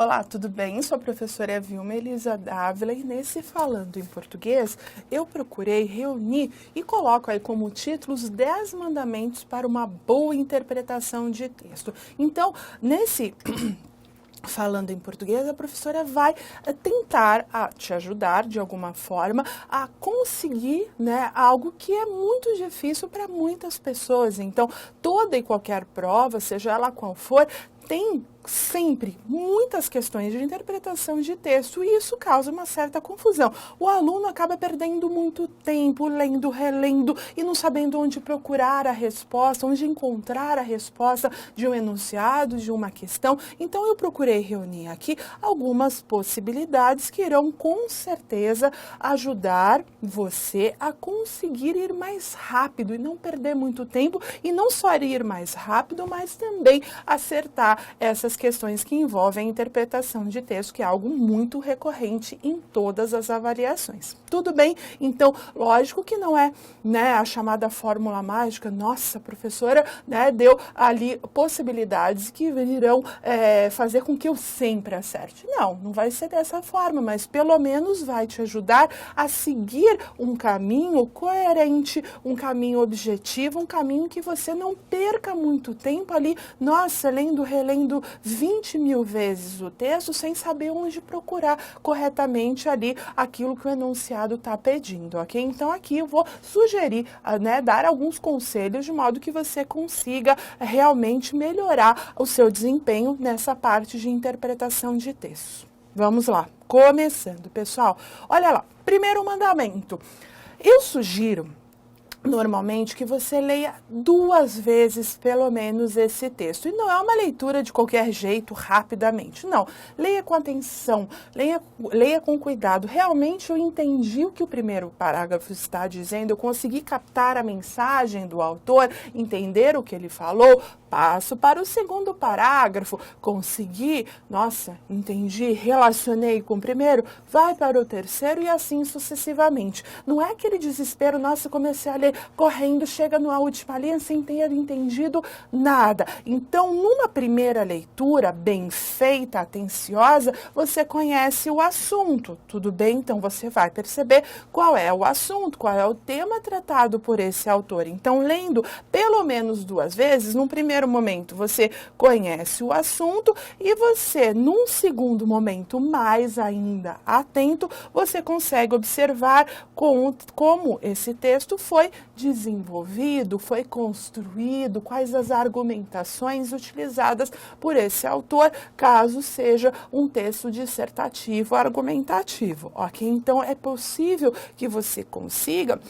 Olá, tudo bem? Sou a professora Vilma Elisa Dávila e nesse Falando em Português eu procurei reunir e coloco aí como título os 10 mandamentos para uma boa interpretação de texto. Então, nesse Falando em Português, a professora vai tentar te ajudar de alguma forma a conseguir, algo que é muito difícil para muitas pessoas. Então, toda e qualquer prova, seja ela qual for, tem sempre muitas questões de interpretação de texto e isso causa uma certa confusão. O aluno acaba perdendo muito tempo lendo, relendo e não sabendo onde procurar a resposta, onde encontrar a resposta de um enunciado, de uma questão. Então eu procurei reunir aqui algumas possibilidades que irão com certeza ajudar você a conseguir ir mais rápido e não perder muito tempo e não só ir mais rápido, mas também acertar essas questões que envolvem a interpretação de texto, que é algo muito recorrente em todas as avaliações. Tudo bem? Então, lógico que não é, a chamada fórmula mágica, nossa, professora, deu ali possibilidades que irão fazer com que eu sempre acerte. Não vai ser dessa forma, mas pelo menos vai te ajudar a seguir um caminho coerente, um caminho objetivo, um caminho que você não perca muito tempo ali, lendo, relendo 20 mil vezes o texto sem saber onde procurar corretamente ali aquilo que o enunciado está pedindo, ok? Então aqui eu vou sugerir, dar alguns conselhos de modo que você consiga realmente melhorar o seu desempenho nessa parte de interpretação de texto. Vamos lá, começando, pessoal. Olha lá, primeiro mandamento. Eu sugiro normalmente que você leia 2 vezes pelo menos esse texto. E não é uma leitura de qualquer jeito, rapidamente. Não, leia com atenção, leia com cuidado. Realmente eu entendi o que o primeiro parágrafo está dizendo, eu consegui captar a mensagem do autor, entender o que ele falou, passo para o segundo parágrafo, consegui, entendi, relacionei com o primeiro, vai para o terceiro e assim sucessivamente. Não é aquele desespero, comecei a ler correndo, chega na última linha sem ter entendido nada. Então, numa primeira leitura bem feita, atenciosa, você conhece o assunto, tudo bem? Então, você vai perceber qual é o assunto, qual é o tema tratado por esse autor. Então, lendo pelo menos 2 vezes, num primeiro momento você conhece o assunto e você, num segundo momento mais ainda atento, você consegue observar como esse texto foi desenvolvido, foi construído, quais as argumentações utilizadas por esse autor, caso seja um texto dissertativo argumentativo, ok? Então, é possível que você consiga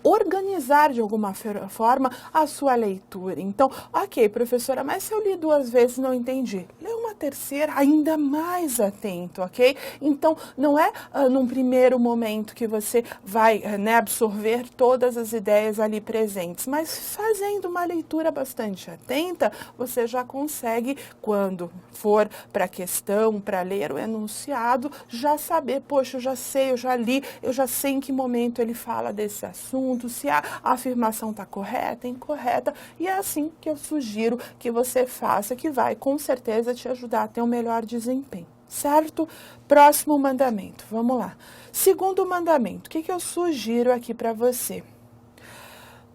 organizar de alguma forma a sua leitura. Então, ok, professora, mas se eu li 2 vezes e não entendi, lê uma terceira ainda mais atento, ok? Então, não é num primeiro momento que você vai absorver todas as ideias ali presentes, mas fazendo uma leitura bastante atenta, você já consegue, quando for para a questão, para ler o enunciado, já saber, poxa, eu já sei, eu já li, eu já sei em que momento ele fala desse assunto, se a afirmação está correta, incorreta, e é assim que eu sugiro que você faça, que vai com certeza te ajudar a ter um melhor desempenho, certo? Próximo mandamento, vamos lá. Segundo mandamento, o que eu sugiro aqui para você?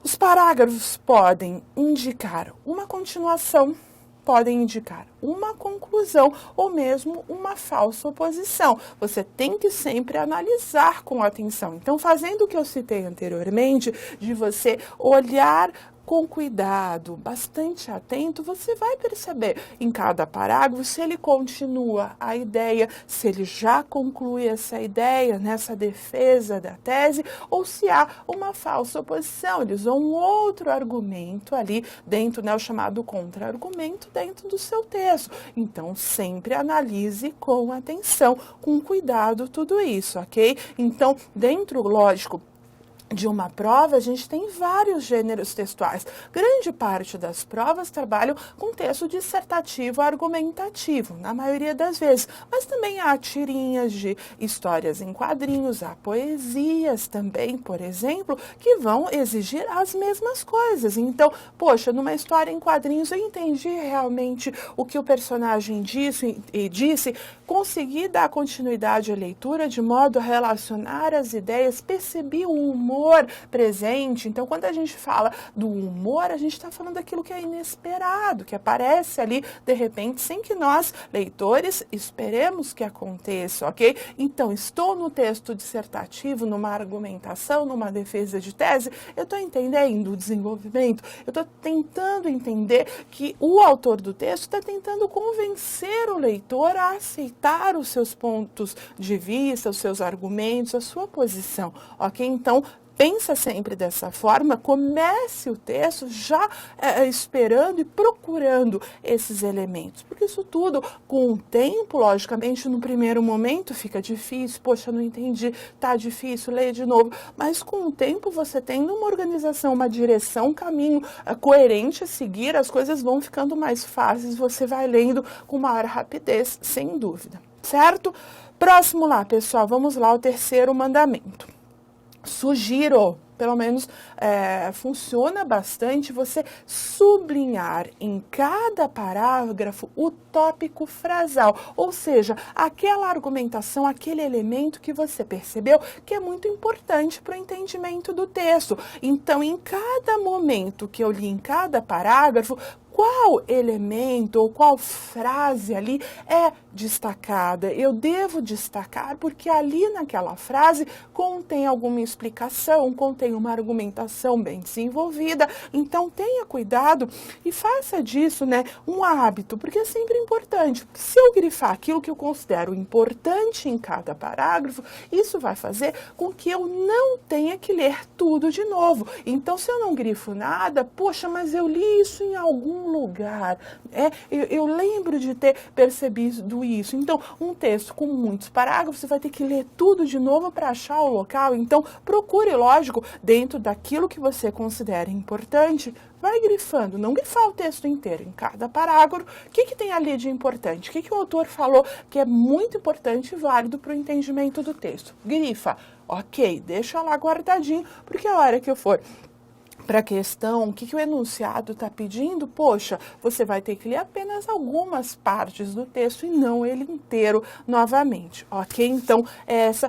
Os parágrafos podem indicar uma continuação, podem indicar uma conclusão ou mesmo uma falsa oposição. Você tem que sempre analisar com atenção. Então, fazendo o que eu citei anteriormente, de você olhar com cuidado, bastante atento, você vai perceber em cada parágrafo se ele continua a ideia, se ele já conclui essa ideia nessa defesa da tese, ou se há uma falsa oposição. Eles usam um outro argumento ali dentro, o chamado contra-argumento dentro do seu texto. Então, sempre analise com atenção, com cuidado tudo isso, ok? Então, dentro, lógico, de uma prova, a gente tem vários gêneros textuais. Grande parte das provas trabalham com texto dissertativo argumentativo, na maioria das vezes. Mas também há tirinhas de histórias em quadrinhos, há poesias também, por exemplo, que vão exigir as mesmas coisas. Então, poxa, numa história em quadrinhos eu entendi realmente o que o personagem disse, consegui dar continuidade à leitura de modo a relacionar as ideias, percebi o humor presente. Então, quando a gente fala do humor, a gente está falando daquilo que é inesperado, que aparece ali, de repente, sem que nós, leitores, esperemos que aconteça, ok? Então, estou no texto dissertativo, numa argumentação, numa defesa de tese, eu estou entendendo o desenvolvimento, eu estou tentando entender que o autor do texto está tentando convencer o leitor a aceitar os seus pontos de vista, os seus argumentos, a sua posição, ok? Então, pensa sempre dessa forma, comece o texto já esperando e procurando esses elementos, porque isso tudo, com o tempo, logicamente, no primeiro momento fica difícil, poxa, não entendi, tá difícil, leia de novo, mas com o tempo você tendo uma organização, uma direção, um caminho coerente a seguir, as coisas vão ficando mais fáceis, você vai lendo com maior rapidez, sem dúvida, certo? Próximo lá, pessoal, vamos lá ao terceiro mandamento. Sugiro, pelo menos funciona bastante, você sublinhar em cada parágrafo o tópico frasal, ou seja, aquela argumentação, aquele elemento que você percebeu que é muito importante para o entendimento do texto. Então, em cada momento que eu li em cada parágrafo, qual elemento ou qual frase ali é destacada? Eu devo destacar porque ali naquela frase contém alguma explicação, contém uma argumentação bem desenvolvida. Então tenha cuidado e faça disso, né, um hábito, porque é sempre importante. Se eu grifar aquilo que eu considero importante em cada parágrafo, isso vai fazer com que eu não tenha que ler tudo de novo. Então, se eu não grifo nada, poxa, mas eu li isso em algum lugar, eu lembro de ter percebido isso. Então, um texto com muitos parágrafos, você vai ter que ler tudo de novo para achar o local. Então, procure, lógico, dentro daquilo que você considera importante, vai grifando, não grifar o texto inteiro, em cada parágrafo, o que tem ali de importante, o que o autor falou que é muito importante e válido para o entendimento do texto. Grifa, ok, deixa lá guardadinho, porque a hora que eu for para a questão, o que o enunciado está pedindo, poxa, você vai ter que ler apenas algumas partes do texto e não ele inteiro novamente, ok? Então, esse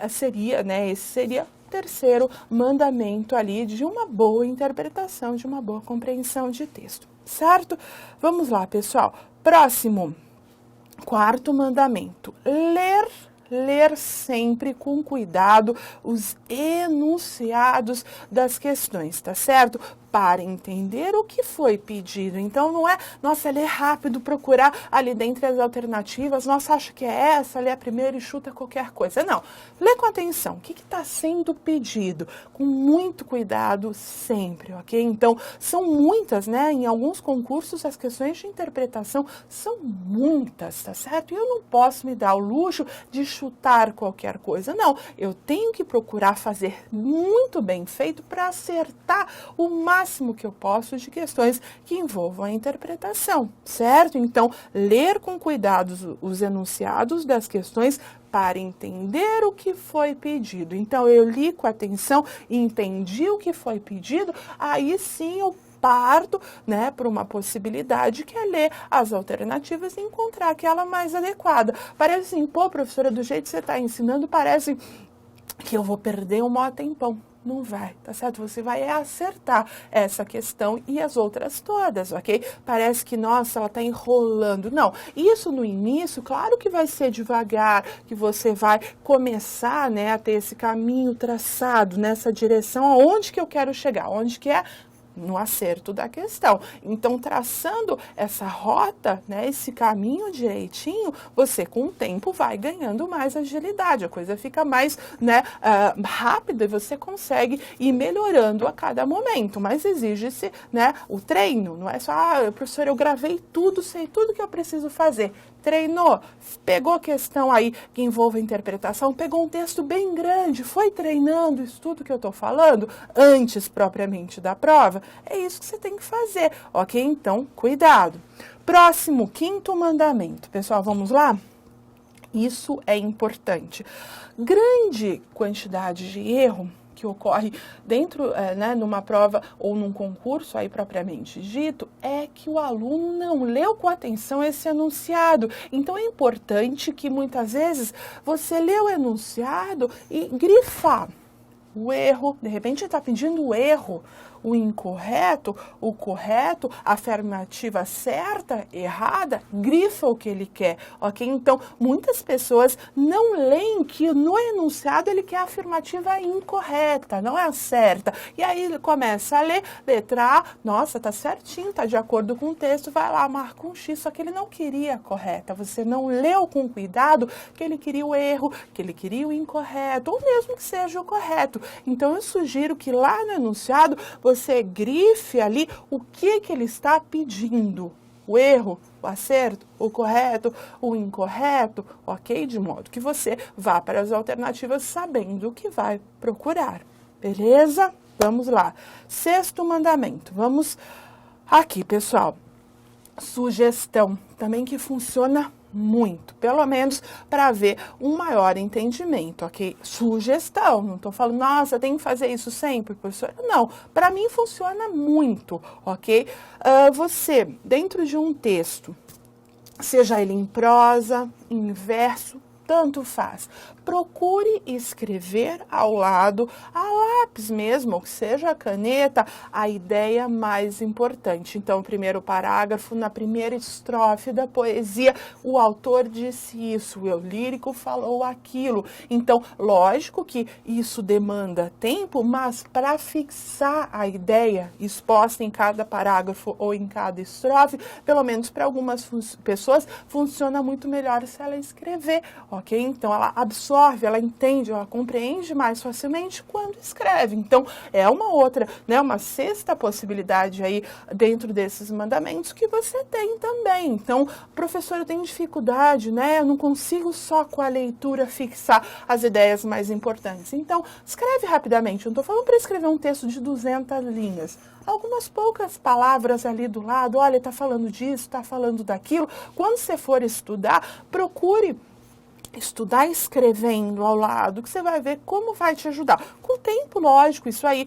seria o terceiro mandamento ali de uma boa interpretação, de uma boa compreensão de texto, certo? Vamos lá, pessoal. Próximo, quarto mandamento, ler sempre com cuidado os enunciados das questões, tá certo? Para entender o que foi pedido. Então, não é, nossa, ler rápido, procurar ali dentre as alternativas, nossa, acha que é essa, lê a primeira e chuta qualquer coisa. Não, lê com atenção, o que está sendo pedido? Com muito cuidado sempre, ok? Então, são muitas, né? Em alguns concursos, as questões de interpretação são muitas, tá certo? E eu não posso me dar o luxo de chutar qualquer coisa, não. Eu tenho que procurar fazer muito bem feito para acertar o máximo que eu posso de questões que envolvam a interpretação, certo? Então, ler com cuidado os enunciados das questões para entender o que foi pedido. Então, eu li com atenção e entendi o que foi pedido, aí sim eu parto, né, para uma possibilidade que é ler as alternativas e encontrar aquela mais adequada. Parece assim, pô, professora, do jeito que você está ensinando, parece que eu vou perder um maior tempão. Não vai, tá certo? Você vai acertar essa questão e as outras todas, ok? Parece que, nossa, ela tá enrolando. Não, isso no início, claro que vai ser devagar, que você vai começar, né, a ter esse caminho traçado nessa direção, aonde que eu quero chegar, onde que é no acerto da questão. Então, traçando essa rota, né, esse caminho direitinho, você com o tempo vai ganhando mais agilidade, a coisa fica mais, né, rápida e você consegue ir melhorando a cada momento, mas exige-se, né, o treino, não é só, professor, eu gravei tudo, sei tudo que eu preciso fazer. treinou, pegou questão aí que envolve interpretação, pegou um texto bem grande, foi treinando isso tudo que eu estou falando antes propriamente da prova, é isso que você tem que fazer, ok? Então, cuidado. Próximo, quinto mandamento. Pessoal, vamos lá? Isso é importante. Grande quantidade de erro que ocorre dentro, numa prova ou num concurso aí propriamente dito, é que o aluno não leu com atenção esse enunciado. Então, é importante que muitas vezes você lê o enunciado e grifar o erro, de repente está pedindo o erro, o incorreto, o correto, a afirmativa certa, errada, grifa o que ele quer, ok? Então, muitas pessoas não leem que no enunciado ele quer a afirmativa incorreta, não é a certa. E aí ele começa a ler, letra A, nossa, tá certinho, tá de acordo com o texto, vai lá, marca um X, só que ele não queria a correta, você não leu com cuidado que ele queria o erro, que ele queria o incorreto, ou mesmo que seja o correto. Então, eu sugiro que lá no enunciado você grife ali o que ele está pedindo. O erro, o acerto, o correto, o incorreto, ok? De modo que você vá para as alternativas sabendo o que vai procurar. Beleza? Vamos lá. Sexto mandamento. Vamos aqui, pessoal. Sugestão, também que funciona muito, pelo menos para ver um maior entendimento, ok? Sugestão, não estou falando, nossa, tem que fazer isso sempre, professora. Não, para mim funciona muito, ok? Você, dentro de um texto, seja ele em prosa, em verso, tanto faz. Procure escrever ao lado, a lápis mesmo, ou que seja a caneta, a ideia mais importante. Então, o primeiro parágrafo, na primeira estrofe da poesia, o autor disse isso, o eu lírico falou aquilo. Então, lógico que isso demanda tempo, mas para fixar a ideia exposta em cada parágrafo ou em cada estrofe, pelo menos para algumas pessoas, funciona muito melhor se ela escrever, ok? Então, ela absorve, ela entende, ela compreende mais facilmente quando escreve. Então, é uma outra, uma sexta possibilidade aí dentro desses mandamentos que você tem também. Então, professor, eu tenho dificuldade, eu não consigo só com a leitura fixar as ideias mais importantes. Então, escreve rapidamente. Eu não estou falando para escrever um texto de 200 linhas. Algumas poucas palavras ali do lado, olha, está falando disso, está falando daquilo. Quando você for estudar, procure estudar escrevendo ao lado, que você vai ver como vai te ajudar. Com o tempo, lógico, isso aí,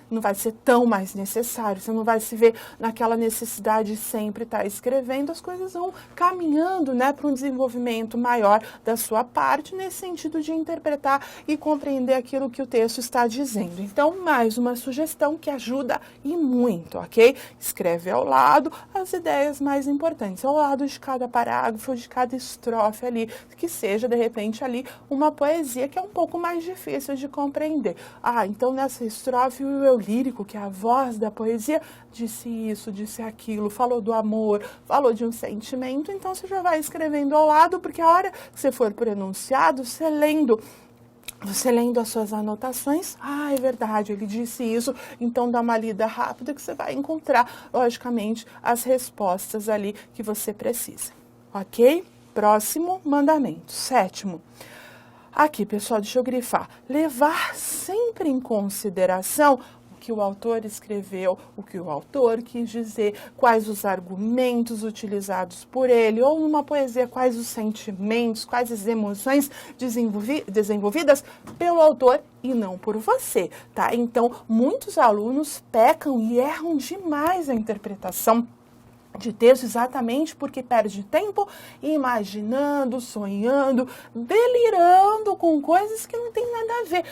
não vai ser tão mais necessário, você não vai se ver naquela necessidade de sempre estar escrevendo, as coisas vão caminhando, para um desenvolvimento maior da sua parte, nesse sentido de interpretar e compreender aquilo que o texto está dizendo. Então, mais uma sugestão que ajuda e muito, ok? Escreve ao lado as ideias mais importantes, ao lado de cada parágrafo, de cada estrofe ali, que seja de repente ali uma poesia que é um pouco mais difícil de compreender. Então nessa estrofe o eu lírico, que é a voz da poesia, disse isso, disse aquilo, falou do amor, falou de um sentimento, então você já vai escrevendo ao lado, porque a hora que você for por enunciado, você lendo as suas anotações, é verdade, ele disse isso, então dá uma lida rápida que você vai encontrar, logicamente, as respostas ali que você precisa, ok? Próximo mandamento, sétimo. Aqui, pessoal, deixa eu grifar. Levar sempre em consideração o que o autor escreveu, o que o autor quis dizer, quais os argumentos utilizados por ele, ou numa poesia, quais os sentimentos, quais as emoções desenvolvidas pelo autor e não por você, tá? Então, muitos alunos pecam e erram demais a interpretação de texto exatamente porque perde tempo imaginando, sonhando, delirando com coisas que não tem nada a ver.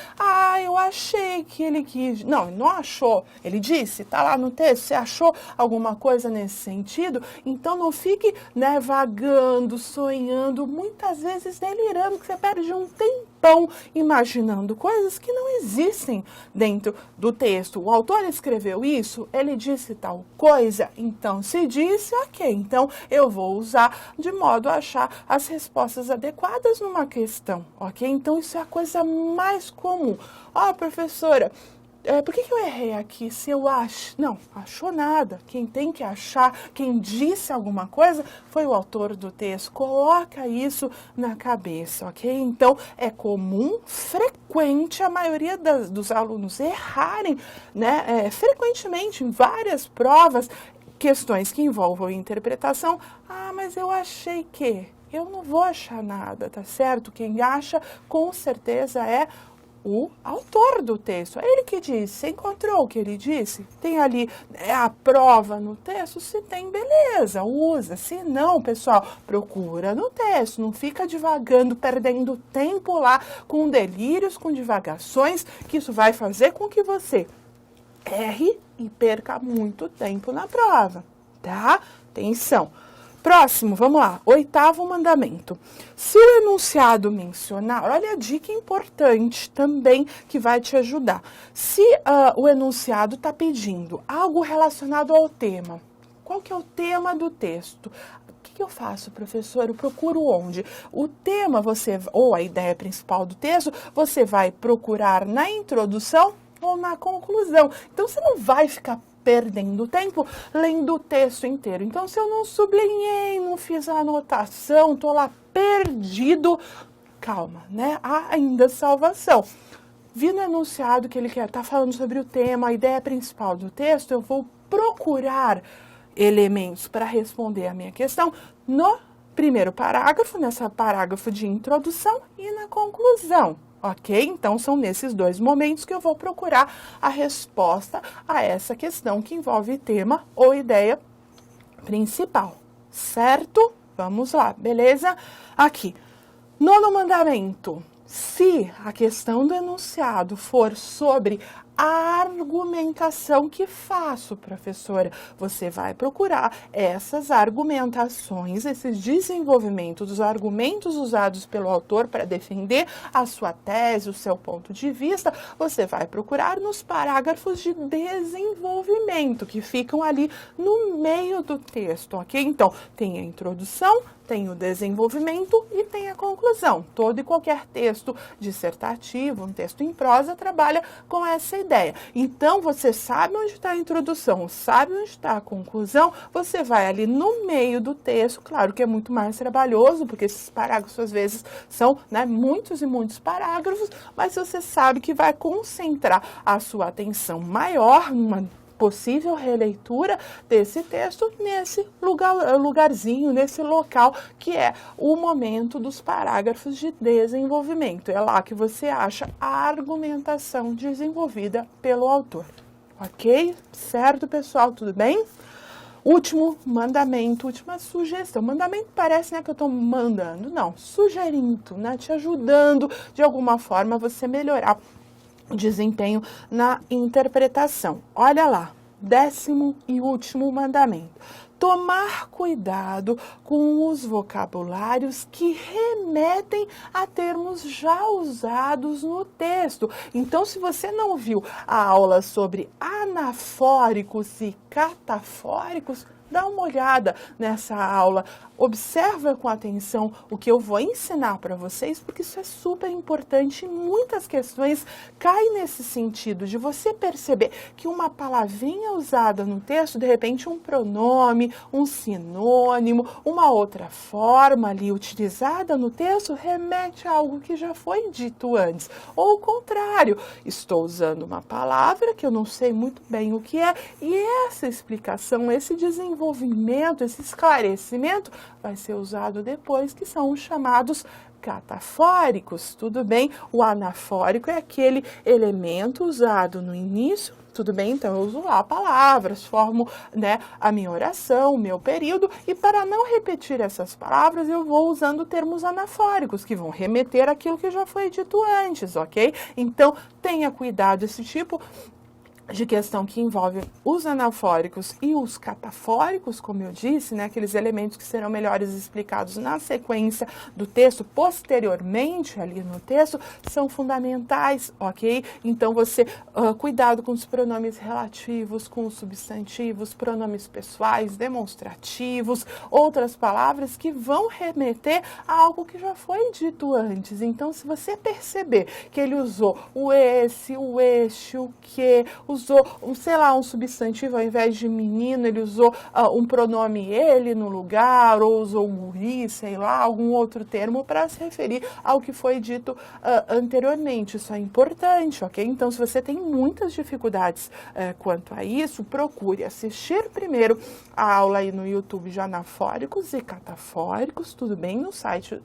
Eu achei que ele quis... Não, ele não achou. Ele disse, tá lá no texto, você achou alguma coisa nesse sentido? Então não fique, vagando, sonhando, muitas vezes delirando, que você perde um tempão imaginando coisas que não existem dentro do texto. O autor escreveu isso, ele disse tal coisa, então se diz ok, então eu vou usar de modo a achar as respostas adequadas numa questão, ok? Então isso é a coisa mais comum. Professora, por que eu errei aqui? Se eu acho... Não, achou nada. Quem tem que achar, quem disse alguma coisa, foi o autor do texto. Coloca isso na cabeça, ok? Então, é comum, frequente, a maioria dos alunos errarem, né? Frequentemente, em várias provas, questões que envolvam interpretação. Ah, mas eu achei que... Eu não vou achar nada, tá certo? Quem acha, com certeza, é o autor do texto. É ele que disse. Você encontrou o que ele disse? Tem ali a prova no texto? Se tem, beleza, usa. Se não, pessoal, procura no texto. Não fica divagando, perdendo tempo lá com delírios, com divagações, que isso vai fazer com que você erre e perca muito tempo na prova, tá? Atenção. Próximo, vamos lá, 8º mandamento. Se o enunciado mencionar, olha a dica importante também que vai te ajudar. Se o enunciado está pedindo algo relacionado ao tema, qual que é o tema do texto? O que eu faço, professor? Eu procuro onde? O tema, ou a ideia principal do texto, você vai procurar na introdução ou na conclusão. Então, você não vai ficar perdendo tempo lendo o texto inteiro. Então, se eu não sublinhei, não fiz a anotação, estou lá perdido, calma, né? Há ainda salvação. Vi no enunciado que ele está falando sobre o tema, a ideia principal do texto, eu vou procurar elementos para responder a minha questão no primeiro parágrafo, nessa parágrafo de introdução e na conclusão. Ok? Então, são nesses dois momentos que eu vou procurar a resposta a essa questão que envolve tema ou ideia principal. Certo? Vamos lá, beleza? Aqui, 9º mandamento. Se a questão do enunciado for sobre a argumentação que faço, professora, você vai procurar essas argumentações, esses desenvolvimentos dos argumentos usados pelo autor para defender a sua tese, o seu ponto de vista, você vai procurar nos parágrafos de desenvolvimento, que ficam ali no meio do texto, ok? Então, tem a introdução, tem o desenvolvimento e tem a conclusão. Todo e qualquer texto dissertativo, um texto em prosa, trabalha com essa ideia. Então, você sabe onde está a introdução, sabe onde está a conclusão, você vai ali no meio do texto, claro que é muito mais trabalhoso, porque esses parágrafos, às vezes, são, né, muitos e muitos parágrafos, mas você sabe que vai concentrar a sua atenção maior numa possível releitura desse texto nesse lugarzinho, nesse local que é o momento dos parágrafos de desenvolvimento. É lá que você acha a argumentação desenvolvida pelo autor. Ok? Certo, pessoal? Tudo bem? Último mandamento, última sugestão. Mandamento parece, né, que eu estou mandando. Não, sugerindo, né, te ajudando de alguma forma a você melhorar o desempenho na interpretação. Olha lá, 10º e último mandamento. Tomar cuidado com os vocabulários que remetem a termos já usados no texto. Então, se você não viu a aula sobre anafóricos e catafóricos, dá uma olhada nessa aula, observa com atenção o que eu vou ensinar para vocês, porque isso é super importante. Muitas questões caem nesse sentido de você perceber que uma palavrinha usada no texto, de repente um pronome, um sinônimo, uma outra forma ali utilizada no texto, remete a algo que já foi dito antes. Ou o contrário, estou usando uma palavra que eu não sei muito bem o que é, e essa explicação, esse desenvolvimento, esse esclarecimento vai ser usado depois, que são os chamados catafóricos, tudo bem? O anafórico é aquele elemento usado no início, tudo bem? Então, eu uso lá palavras, formo, né, a minha oração, o meu período, e para não repetir essas palavras, eu vou usando termos anafóricos, que vão remeter àquilo que já foi dito antes, ok? Então, tenha cuidado, esse tipo de questão que envolve os anafóricos e os catafóricos, como eu disse, né, aqueles elementos que serão melhores explicados na sequência do texto, posteriormente ali no texto, são fundamentais, ok? Então, você, cuidado com os pronomes relativos, com os substantivos, pronomes pessoais, demonstrativos, outras palavras que vão remeter a algo que já foi dito antes. Então, se você perceber que ele usou o esse, o este, o que, usou, sei lá, um substantivo ao invés de menino, ele usou um pronome ele no lugar, ou usou guri, sei lá, algum outro termo para se referir ao que foi dito anteriormente. Isso é importante, ok? Então, se você tem muitas dificuldades quanto a isso, procure assistir primeiro a aula aí no YouTube de anafóricos e catafóricos, tudo bem? No site,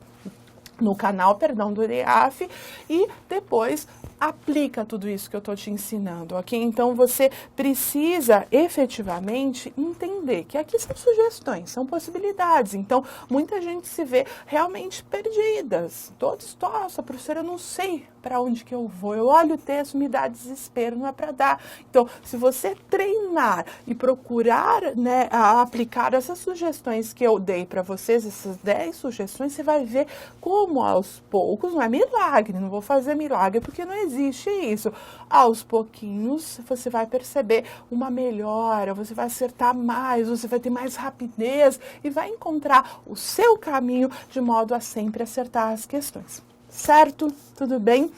no canal, perdão, do EAF, e depois aplica tudo isso que eu estou te ensinando, ok? Então, você precisa efetivamente entender que aqui são sugestões, são possibilidades. Então, muita gente se vê realmente perdidas. Todos, nossa, professora, eu não sei para onde que eu vou. Eu olho o texto, me dá desespero, não é para dar. Então, se você treinar e procurar, né, aplicar essas sugestões que eu dei para vocês, essas 10 sugestões, você vai ver como aos poucos, não é milagre, não vou fazer milagre porque não existe isso. Aos pouquinhos você vai perceber uma melhora, você vai acertar mais, você vai ter mais rapidez e vai encontrar o seu caminho de modo a sempre acertar as questões. Certo? Tudo bem?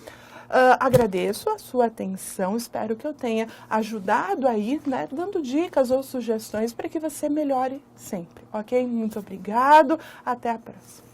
Agradeço a sua atenção, espero que eu tenha ajudado aí, né, dando dicas ou sugestões para que você melhore sempre, ok? Muito obrigado, até a próxima.